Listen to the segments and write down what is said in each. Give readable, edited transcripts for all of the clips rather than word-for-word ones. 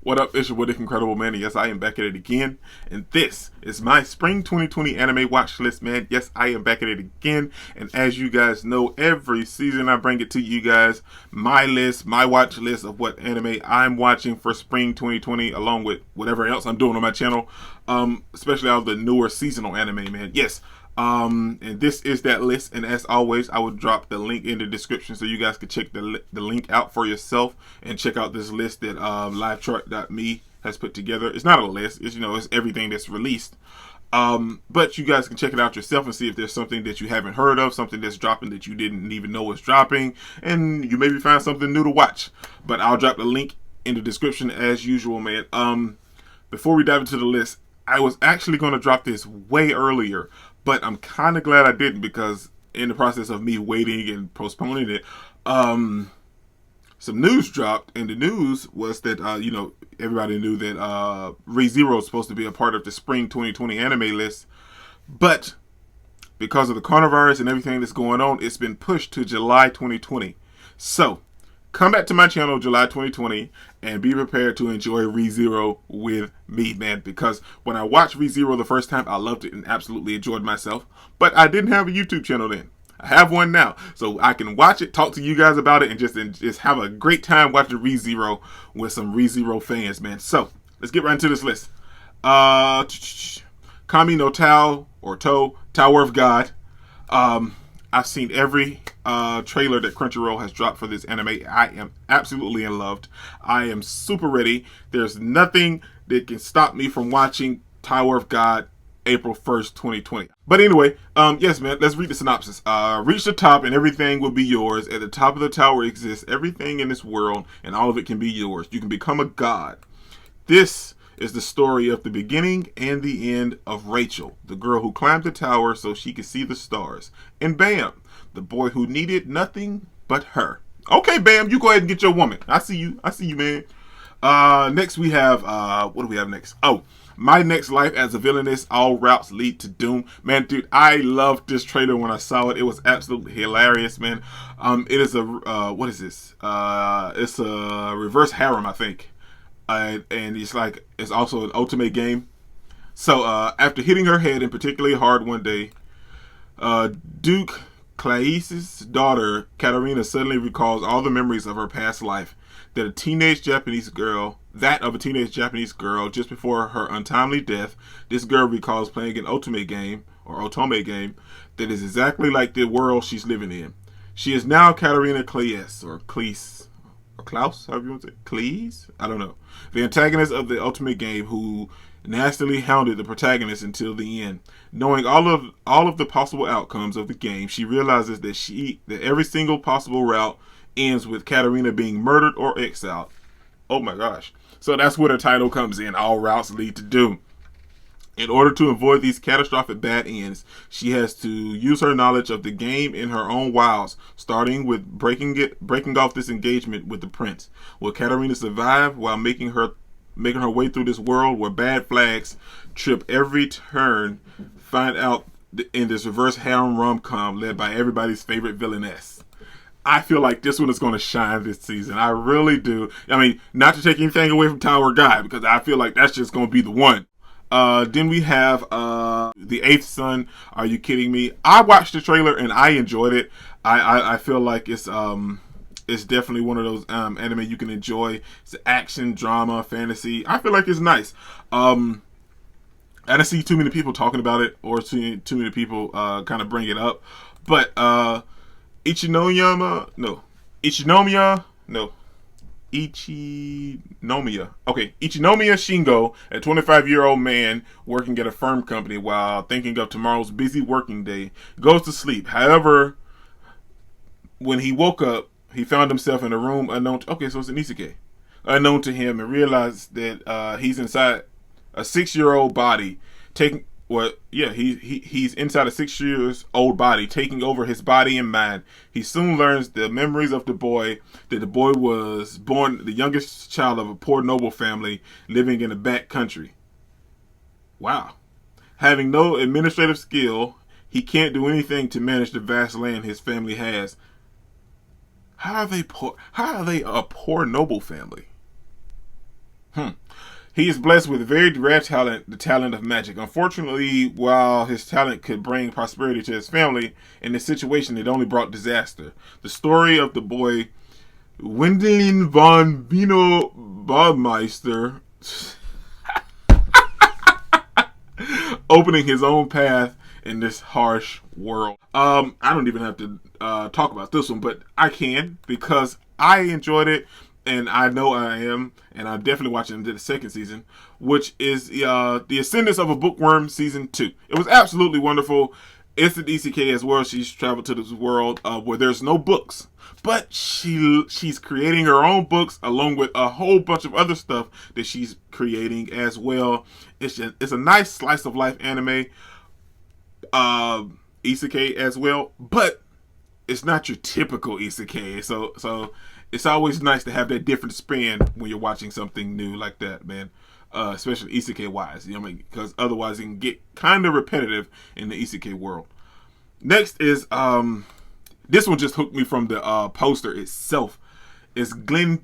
What up, it's your Woodick Incredible Man. Yes, I am back at it again. And this is my Spring 2020 anime watch list, man. Yes, I am back at it again. And as you guys know, every season I bring it to you guys. My list, my watch list of what anime I'm watching for Spring 2020, along with whatever else I'm doing on my channel. Especially all of the newer seasonal anime, man. Yes. And this is that list, and as always, I will drop the link in the description so you guys can check the link out for yourself and check out this list that livechart.me has put together. It's not a list, it's everything that's released. But you guys can check it out yourself and see if there's something that you haven't heard of, something that's dropping that you didn't even know was dropping, and you maybe find something new to watch. But I'll drop the link in the description as usual, man. Before we dive into the list, I was actually going to drop this way earlier, but I'm kind of glad I didn't, because in the process of me waiting and postponing it, some news dropped, and the news was that, everybody knew that ReZero is supposed to be a part of the Spring 2020 anime list, but because of the coronavirus and everything that's going on, it's been pushed to July 2020. So, come back to my channel July 2020 and be prepared to enjoy ReZero with me, man. Because when I watched ReZero the first time, I loved it and absolutely enjoyed myself. But I didn't have a YouTube channel then. I have one now, so I can watch it, talk to you guys about it, and just have a great time watching ReZero with some ReZero fans, man. So let's get right into this list. Kami no Tao or Tower of God. I've seen every trailer that Crunchyroll has dropped for this anime. I am absolutely in love. I am super ready. There's nothing that can stop me from watching Tower of God April 1st, 2020. But anyway, yes, man, let's read the synopsis. Reach the top and everything will be yours. At the top of the tower exists everything in this world, and all of it can be yours. You can become a god. This is the story of the beginning and the end of Rachel, the girl who climbed the tower so she could see the stars. And Bam, the boy who needed nothing but her. Okay, Bam, you go ahead and get your woman. I see you, man. Next we have, what do we have next? Oh, My Next Life as a Villainess, All Routes Lead to Doom. Man, dude, I loved this trailer when I saw it. It was absolutely hilarious, man. It is a, what is this? It's a reverse harem, I think. And it's also an ultimate game. So after hitting her head and particularly hard one day, Duke Claes's daughter Katarina suddenly recalls all the memories of her past life. That of a teenage Japanese girl just before her untimely death. This girl recalls playing an ultimate game or otome game that is exactly like the world she's living in. She is now Katarina Claes or Cleese. Klaus, however you want to say, Cleese? I don't know. The antagonist of the ultimate game, who nastily hounded the protagonist until the end. Knowing all of the possible outcomes of the game, she realizes that every single possible route ends with Katarina being murdered or exiled. Oh my gosh. So that's where the title comes in. All routes lead to doom. In order to avoid these catastrophic bad ends, she has to use her knowledge of the game in her own wiles, starting with breaking off this engagement with the prince. Will Katarina survive while making her way through this world where bad flags trip every turn? Find out in this reverse harem rom-com led by everybody's favorite villainess. I feel like this one is going to shine this season. I really do. I mean, not to take anything away from Tower Guy, because I feel like that's just going to be the one. Then we have The Eighth Son. Are you kidding me? I watched the trailer and I enjoyed it. I feel like it's definitely one of those anime you can enjoy. It's action, drama, fantasy. I feel like it's nice. I don't see too many people talking about it or too many people kind of bring it up. But Ichinomiya. Okay, Ichinomiya Shingo, a 25-year-old man working at a firm company while thinking of tomorrow's busy working day, goes to sleep. However, when he woke up, he found himself in a room unknown to, so it's an isekai, unknown to him, and realized that he's inside a 6-year-old body he's inside a 6-year-old body, taking over his body and mind. He soon learns the memories of the boy was born the youngest child of a poor noble family living in a back country. Wow. Having no administrative skill, he can't do anything to manage the vast land his family has. How are they poor? How are they a poor noble family? Hmm. He is blessed with very rare talent, the talent of magic. Unfortunately, while his talent could bring prosperity to his family, in this situation it only brought disaster. The story of the boy Wendelin von Vino Baumeister opening his own path in this harsh world. I don't even have to talk about this one, but I can because I enjoyed it, and I know I am, and I'm definitely watching the second season, which is the Ascendance of a Bookworm season 2. It was absolutely wonderful. It's an ECK as well. She's traveled to this world where there's no books, but she's creating her own books along with a whole bunch of other stuff that she's creating as well. It's a nice slice of life anime, isekai as well, but it's not your typical isekai. So it's always nice to have that different spin when you're watching something new like that, man. Especially isekai wise, you know what I mean? Because otherwise it can get kind of repetitive in the isekai world. Next is this one just hooked me from the poster itself. It's Gleipnir.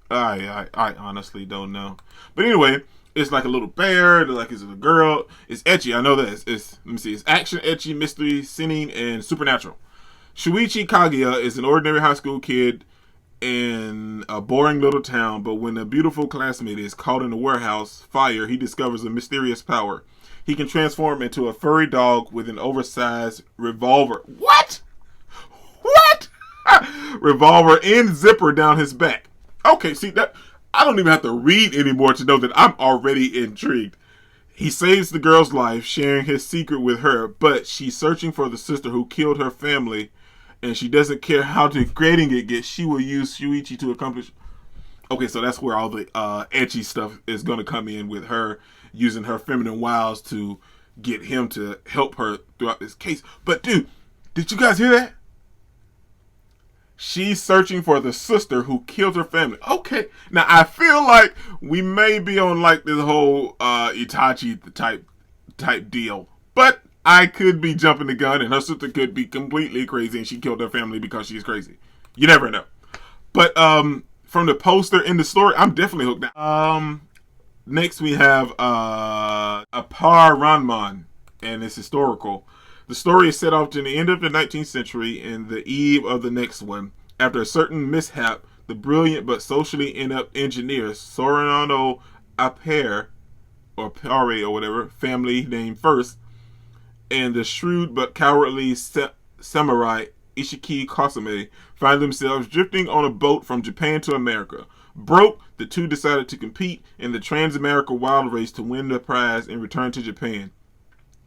I honestly don't know, but anyway, it's like a little bear. Like it's a girl. It's ecchi. I know that. It's let me see. It's action, ecchi, mystery, sinning, and supernatural. Shuichi Kagura is an ordinary high school kid in a boring little town, but when a beautiful classmate is caught in a warehouse fire, he discovers a mysterious power. He can transform into a furry dog with an oversized revolver. What? Revolver and zipper down his back. Okay, see that I don't even have to read anymore to know that I'm already intrigued. He saves the girl's life, sharing his secret with her, but she's searching for the sister who killed her family, and she doesn't care how degrading it gets. She will use Shuichi to accomplish. Okay, so that's where all the ecchi stuff is going to come in, with her using her feminine wiles to get him to help her throughout this case. But dude, did you guys hear that? She's searching for the sister who killed her family. Okay, now I feel like we may be on like this whole Itachi type deal, but I could be jumping the gun, and her sister could be completely crazy, and she killed her family because she's crazy. You never know. But from the poster in the story, I'm definitely hooked now. Next we have a Par Ranman, and it's historical. The story is set off in the end of the 19th century and the eve of the next one. After a certain mishap, the brilliant but socially inept engineer Sorano Apare, or Pare or whatever, family name first, and the shrewd but cowardly samurai Ishiki Kasame find themselves drifting on a boat from Japan to America. Broke, the two decided to compete in the Trans-America Wild Race to win the prize and return to Japan.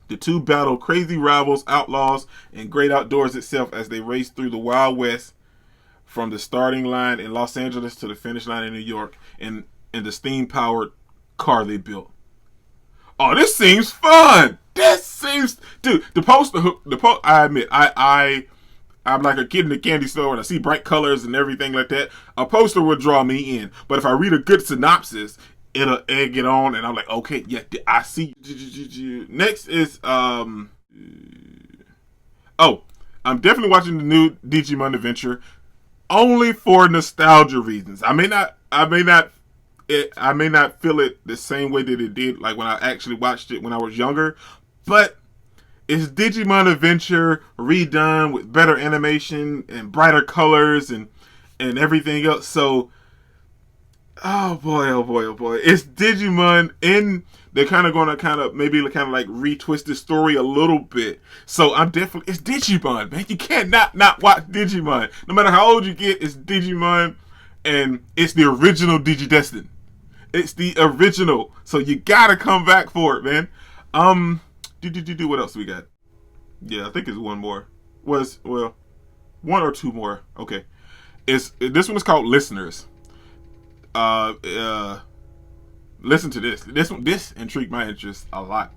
The two battle crazy rivals, outlaws, and great outdoors itself as they race through the Wild West, from the starting line in Los Angeles to the finish line in New York, in the steam-powered car they built. Oh, this seems fun! Dude, the poster, I admit, I'm like a kid in the candy store and I see bright colors and everything like that. A poster would draw me in, but if I read a good synopsis, it'll egg it on, and I'm like, okay, yeah, I see. Next is I'm definitely watching the new Digimon Adventure, only for nostalgia reasons. I may not feel it the same way that it did like when I actually watched it when I was younger, but it's Digimon Adventure redone with better animation and brighter colors and everything else. So oh boy. It's Digimon, and they're kind of going to maybe like retwist the story a little bit. So it's Digimon, man. You can't not watch Digimon. No matter how old you get, it's Digimon, and it's the original Digidestin. It's the original. So you gotta come back for it, man. What else we got? Yeah, I think it's one more. One or two more. Okay. This one is called Listeners. Listen to this. This intrigued my interest a lot.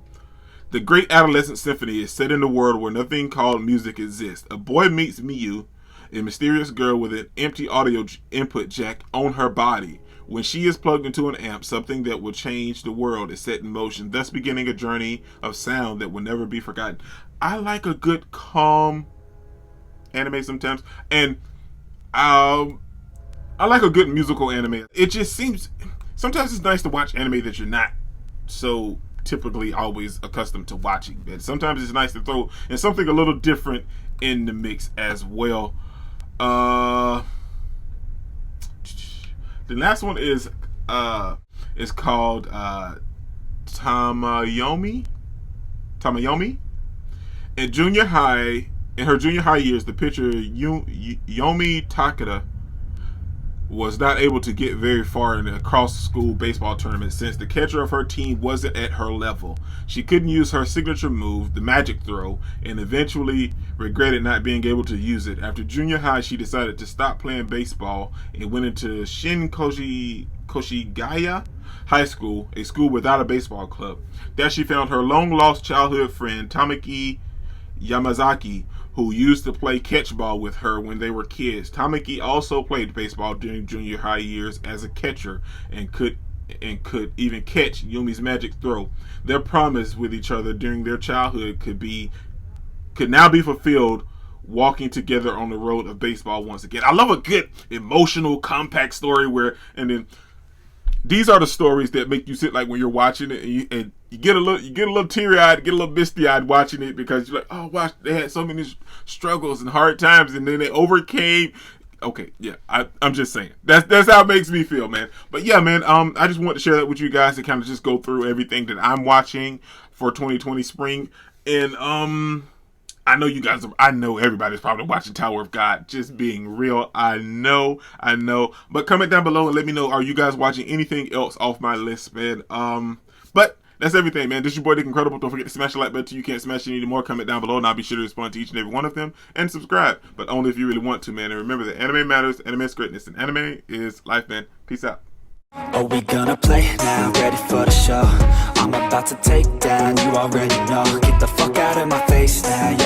The Great Adolescent Symphony is set in a world where nothing called music exists. A boy meets Miyu, a mysterious girl with an empty audio input jack on her body. When she is plugged into an amp, something that will change the world is set in motion, thus beginning a journey of sound that will never be forgotten. I like a good, calm anime sometimes, and I like a good musical anime. It just seems sometimes it's nice to watch anime that you're not so typically always accustomed to watching. But sometimes it's nice to throw in something a little different in the mix as well. The last one is called Tamayomi. In her junior high years, the pitcher Yumi Takeda was not able to get very far in a cross-school baseball tournament since the catcher of her team wasn't at her level. She couldn't use her signature move, the magic throw, and eventually regretted not being able to use it. After junior high, she decided to stop playing baseball and went into Koshigaya High School, a school without a baseball club. There she found her long-lost childhood friend, Tamaki Yamazaki, who used to play catchball with her when they were kids. Tamaki also played baseball during junior high years as a catcher and could even catch Yumi's magic throw. Their promise with each other during their childhood could now be fulfilled, walking together on the road of baseball once again. I love a good emotional, compact story these are the stories that make you sit like when you're watching it, and you get a little teary-eyed, get a little misty-eyed watching it, because you're like, oh wow, they had so many struggles and hard times, and then they overcame. Okay, yeah, I'm just saying that's how it makes me feel, man. But yeah, man, I just want to share that with you guys to kind of just go through everything that I'm watching for 2020 spring, and I know everybody's probably watching Tower of God, just being real. I know. But comment down below and let me know, are you guys watching anything else off my list, man? But that's everything, man. This is your boy, Dick Incredible. Don't forget to smash the like button. You can't smash it anymore. Comment down below and I'll be sure to respond to each and every one of them. And subscribe, but only if you really want to, man. And remember that anime matters, anime is greatness, and anime is life, man. Peace out. Are we gonna play now? Ready for the show? I'm about to take down, you already know. Get the fuck out of my face now.